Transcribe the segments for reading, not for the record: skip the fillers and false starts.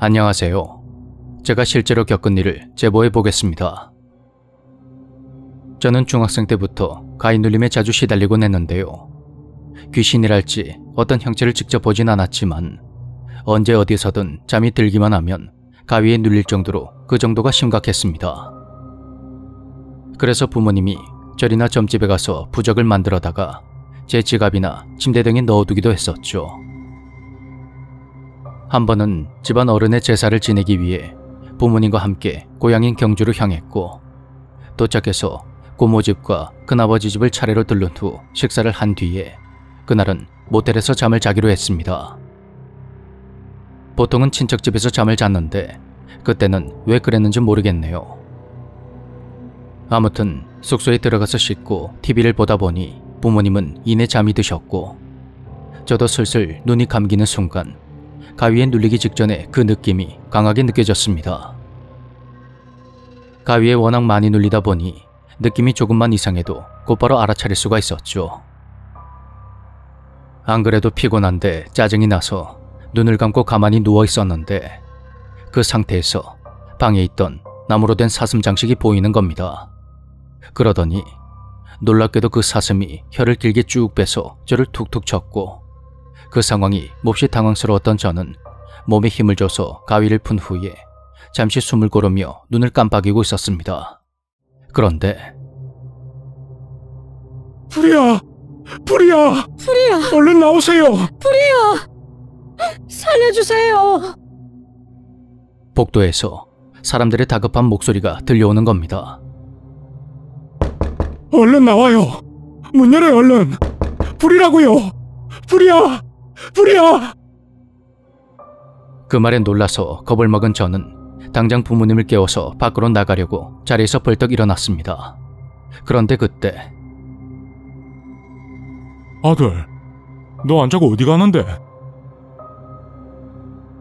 안녕하세요. 제가 실제로 겪은 일을 제보해 보겠습니다. 저는 중학생 때부터 가위 눌림에 자주 시달리곤 했는데요. 귀신이랄지 어떤 형체를 직접 보진 않았지만 언제 어디서든 잠이 들기만 하면 가위에 눌릴 정도로 그 정도가 심각했습니다. 그래서 부모님이 절이나 점집에 가서 부적을 만들어다가 제 지갑이나 침대 등에 넣어두기도 했었죠. 한 번은 집안 어른의 제사를 지내기 위해 부모님과 함께 고향인 경주로 향했고, 도착해서 고모집과 큰아버지 집을 차례로 들른 후 식사를 한 뒤에 그날은 모텔에서 잠을 자기로 했습니다. 보통은 친척집에서 잠을 잤는데 그때는 왜 그랬는지 모르겠네요. 아무튼 숙소에 들어가서 씻고 TV를 보다 보니 부모님은 이내 잠이 드셨고, 저도 슬슬 눈이 감기는 순간 가위에 눌리기 직전에 그 느낌이 강하게 느껴졌습니다. 가위에 워낙 많이 눌리다 보니 느낌이 조금만 이상해도 곧바로 알아차릴 수가 있었죠. 안 그래도 피곤한데 짜증이 나서 눈을 감고 가만히 누워 있었는데 그 상태에서 방에 있던 나무로 된 사슴 장식이 보이는 겁니다. 그러더니 놀랍게도 그 사슴이 혀를 길게 쭉 빼서 저를 툭툭 쳤고, 그 상황이 몹시 당황스러웠던 저는 몸에 힘을 줘서 가위를 푼 후에 잠시 숨을 고르며 눈을 깜빡이고 있었습니다. 그런데 불이야! 불이야! 불이야! 얼른 나오세요! 불이야! 살려주세요! 복도에서 사람들의 다급한 목소리가 들려오는 겁니다. 얼른 나와요! 문 열어요, 얼른! 불이라고요! 불이야! 불이야! 그 말에 놀라서 겁을 먹은 저는 당장 부모님을 깨워서 밖으로 나가려고 자리에서 벌떡 일어났습니다. 그런데 그때 아들, 너 안 자고 어디 가는데?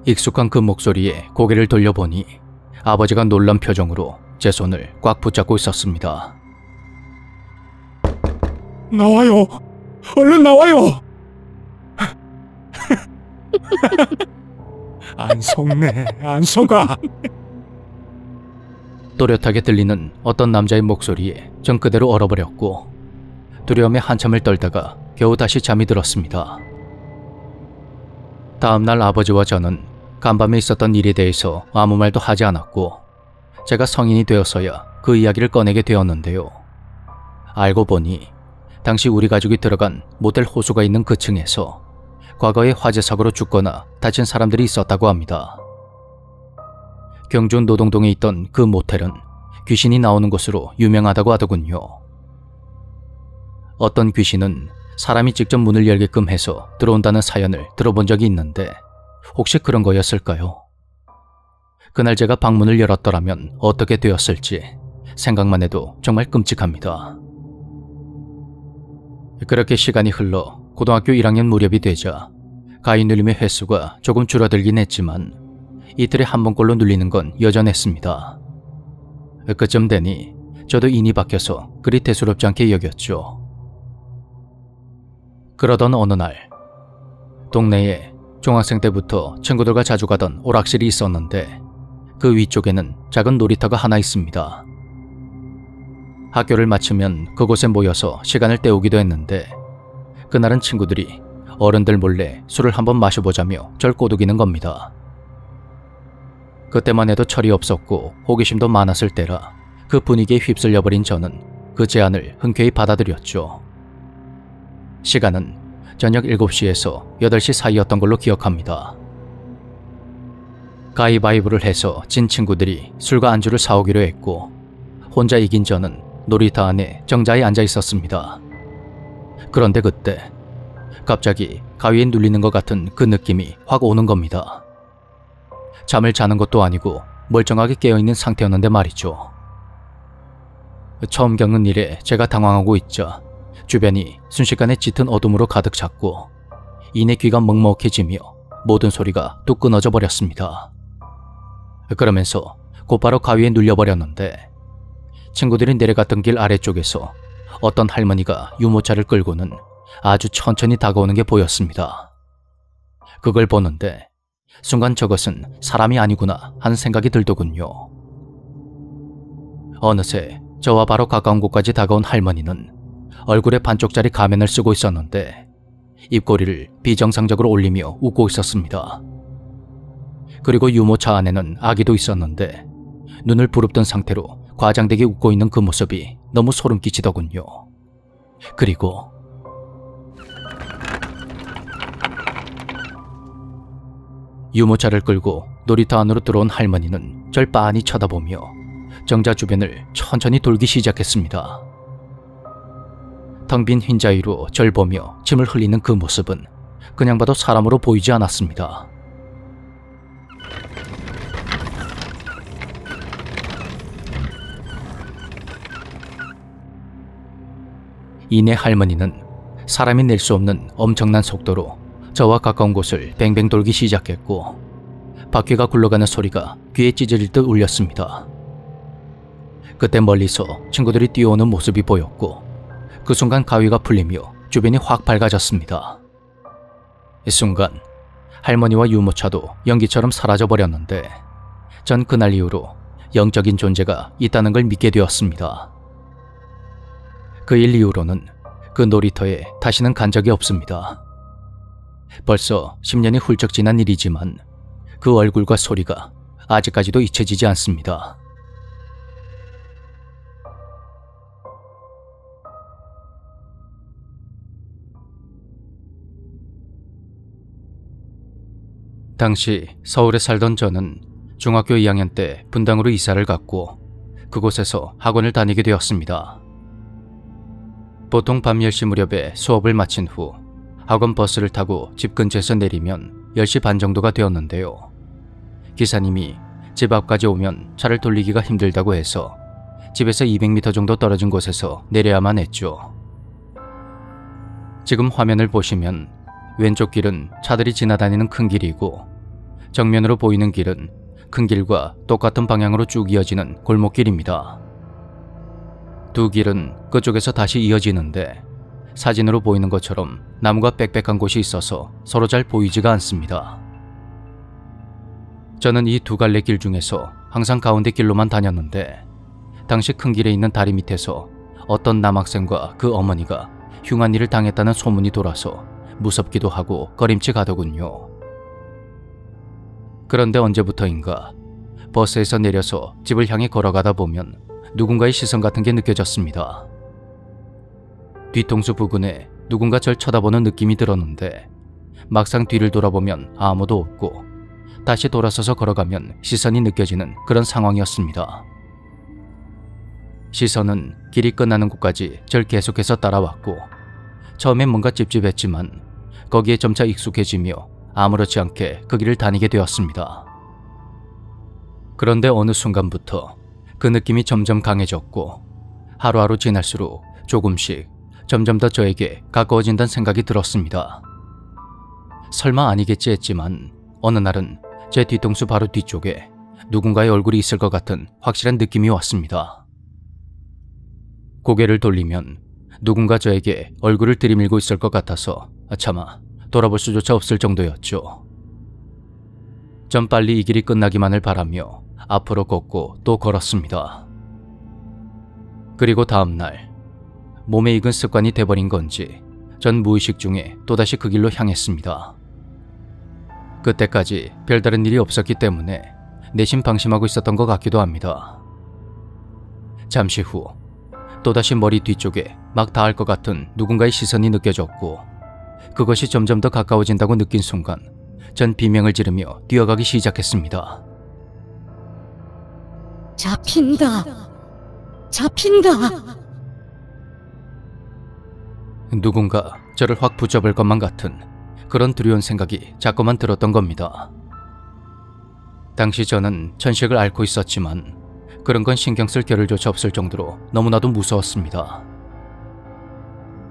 익숙한 그 목소리에 고개를 돌려보니 아버지가 놀란 표정으로 제 손을 꽉 붙잡고 있었습니다. 나와요! 얼른 나와요! 안 속네, 안 속아! 또렷하게 들리는 어떤 남자의 목소리에 전 그대로 얼어버렸고, 두려움에 한참을 떨다가 겨우 다시 잠이 들었습니다. 다음날 아버지와 저는 간밤에 있었던 일에 대해서 아무 말도 하지 않았고, 제가 성인이 되어서야 그 이야기를 꺼내게 되었는데요. 알고 보니 당시 우리 가족이 들어간 모텔 호수가 있는 그 층에서 과거에 화재 사고로 죽거나 다친 사람들이 있었다고 합니다. 경주 노동동에 있던 그 모텔은 귀신이 나오는 곳으로 유명하다고 하더군요. 어떤 귀신은 사람이 직접 문을 열게끔 해서 들어온다는 사연을 들어본 적이 있는데 혹시 그런 거였을까요? 그날 제가 방문을 열었더라면 어떻게 되었을지 생각만 해도 정말 끔찍합니다. 그렇게 시간이 흘러 고등학교 1학년 무렵이 되자 가위 눌림의 횟수가 조금 줄어들긴 했지만 이틀에 한 번꼴로 눌리는 건 여전했습니다. 그쯤 되니 저도 인이 바뀌어서 그리 대수롭지 않게 여겼죠. 그러던 어느 날, 동네에 중학생 때부터 친구들과 자주 가던 오락실이 있었는데 그 위쪽에는 작은 놀이터가 하나 있습니다. 학교를 마치면 그곳에 모여서 시간을 때우기도 했는데 그날은 친구들이 어른들 몰래 술을 한번 마셔보자며 절 꼬드기는 겁니다. 그때만 해도 철이 없었고 호기심도 많았을 때라 그 분위기에 휩쓸려버린 저는 그 제안을 흔쾌히 받아들였죠. 시간은 저녁 7시에서 8시 사이였던 걸로 기억합니다. 가위바위보를 해서 진 친구들이 술과 안주를 사오기로 했고 혼자 이긴 저는 놀이터 안에 정자에 앉아 있었습니다. 그런데 그때 갑자기 가위에 눌리는 것 같은 그 느낌이 확 오는 겁니다. 잠을 자는 것도 아니고 멀쩡하게 깨어있는 상태였는데 말이죠. 처음 겪는 일에 제가 당황하고 있자 주변이 순식간에 짙은 어둠으로 가득 찼고 이내 귀가 먹먹해지며 모든 소리가 뚝 끊어져 버렸습니다. 그러면서 곧바로 가위에 눌려버렸는데 친구들이 내려갔던 길 아래쪽에서 어떤 할머니가 유모차를 끌고는 아주 천천히 다가오는 게 보였습니다. 그걸 보는데 순간 저것은 사람이 아니구나 하는 생각이 들더군요. 어느새 저와 바로 가까운 곳까지 다가온 할머니는 얼굴에 반쪽짜리 가면을 쓰고 있었는데 입꼬리를 비정상적으로 올리며 웃고 있었습니다. 그리고 유모차 안에는 아기도 있었는데 눈을 부릅뜬 상태로 과장되게 웃고 있는 그 모습이 너무 소름 끼치더군요. 그리고 유모차를 끌고 놀이터 안으로 들어온 할머니는 절 빤히 쳐다보며 정자 주변을 천천히 돌기 시작했습니다. 텅 빈 흰자위로 절 보며 침을 흘리는 그 모습은 그냥 봐도 사람으로 보이지 않았습니다. 이내 할머니는 사람이 낼 수 없는 엄청난 속도로 저와 가까운 곳을 뱅뱅 돌기 시작했고 바퀴가 굴러가는 소리가 귀에 찢어질 듯 울렸습니다. 그때 멀리서 친구들이 뛰어오는 모습이 보였고 그 순간 가위가 풀리며 주변이 확 밝아졌습니다. 이 순간 할머니와 유모차도 연기처럼 사라져버렸는데 전 그날 이후로 영적인 존재가 있다는 걸 믿게 되었습니다. 그 일 이후로는 그 놀이터에 다시는 간 적이 없습니다. 벌써 10년이 훌쩍 지난 일이지만 그 얼굴과 소리가 아직까지도 잊혀지지 않습니다. 당시 서울에 살던 저는 중학교 2학년 때 분당으로 이사를 갔고 그곳에서 학원을 다니게 되었습니다. 보통 밤 10시 무렵에 수업을 마친 후 학원 버스를 타고 집 근처에서 내리면 10시 반 정도가 되었는데요. 기사님이 집 앞까지 오면 차를 돌리기가 힘들다고 해서 집에서 200m 정도 떨어진 곳에서 내려야만 했죠. 지금 화면을 보시면 왼쪽 길은 차들이 지나다니는 큰 길이고 정면으로 보이는 길은 큰 길과 똑같은 방향으로 쭉 이어지는 골목길입니다. 두 길은 그쪽에서 다시 이어지는데 사진으로 보이는 것처럼 나무가 빽빽한 곳이 있어서 서로 잘 보이지가 않습니다. 저는 이 두 갈래 길 중에서 항상 가운데 길로만 다녔는데 당시 큰 길에 있는 다리 밑에서 어떤 남학생과 그 어머니가 흉한 일을 당했다는 소문이 돌아서 무섭기도 하고 꺼림칙 하더군요. 그런데 언제부터인가 버스에서 내려서 집을 향해 걸어가다 보면 누군가의 시선 같은 게 느껴졌습니다. 뒤통수 부근에 누군가 절 쳐다보는 느낌이 들었는데 막상 뒤를 돌아보면 아무도 없고 다시 돌아서서 걸어가면 시선이 느껴지는 그런 상황이었습니다. 시선은 길이 끝나는 곳까지 절 계속해서 따라왔고 처음엔 뭔가 찝찝했지만 거기에 점차 익숙해지며 아무렇지 않게 그 길을 다니게 되었습니다. 그런데 어느 순간부터 그 느낌이 점점 강해졌고 하루하루 지날수록 조금씩 점점 더 저에게 가까워진다는 생각이 들었습니다. 설마 아니겠지 했지만 어느 날은 제 뒤통수 바로 뒤쪽에 누군가의 얼굴이 있을 것 같은 확실한 느낌이 왔습니다. 고개를 돌리면 누군가 저에게 얼굴을 들이밀고 있을 것 같아서 차마 돌아볼 수조차 없을 정도였죠. 전 빨리 이 길이 끝나기만을 바라며 앞으로 걷고 또 걸었습니다. 그리고 다음날 몸에 익은 습관이 돼버린 건지 전 무의식 중에 또다시 그 길로 향했습니다. 그때까지 별다른 일이 없었기 때문에 내심 방심하고 있었던 것 같기도 합니다. 잠시 후 또다시 머리 뒤쪽에 막 닿을 것 같은 누군가의 시선이 느껴졌고 그것이 점점 더 가까워진다고 느낀 순간 전 비명을 지르며 뛰어가기 시작했습니다. 잡힌다. 잡힌다. 누군가 저를 확 붙잡을 것만 같은 그런 두려운 생각이 자꾸만 들었던 겁니다. 당시 저는 천식을 앓고 있었지만 그런 건 신경 쓸 겨를조차 없을 정도로 너무나도 무서웠습니다.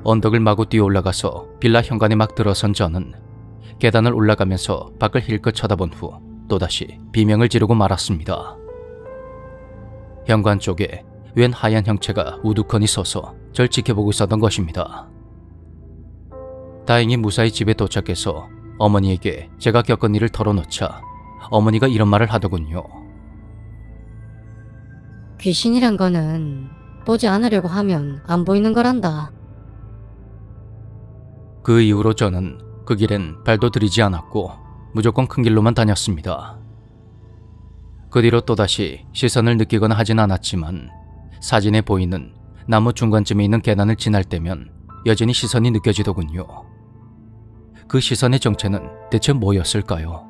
언덕을 마구 뛰어 올라가서 빌라 현관에 막 들어선 저는 계단을 올라가면서 밖을 힐끗 쳐다본 후 또다시 비명을 지르고 말았습니다. 현관 쪽에 웬 하얀 형체가 우두커니 서서 절 지켜보고 있었던 것입니다. 다행히 무사히 집에 도착해서 어머니에게 제가 겪은 일을 털어놓자 어머니가 이런 말을 하더군요. 귀신이란 거는 보지 않으려고 하면 안 보이는 거란다. 그 이후로 저는 그 길엔 발도 들이지 않았고 무조건 큰 길로만 다녔습니다. 그 뒤로 또다시 시선을 느끼거나 하진 않았지만 사진에 보이는 나무 중간쯤에 있는 계단을 지날 때면 여전히 시선이 느껴지더군요. 그 시선의 정체는 대체 뭐였을까요?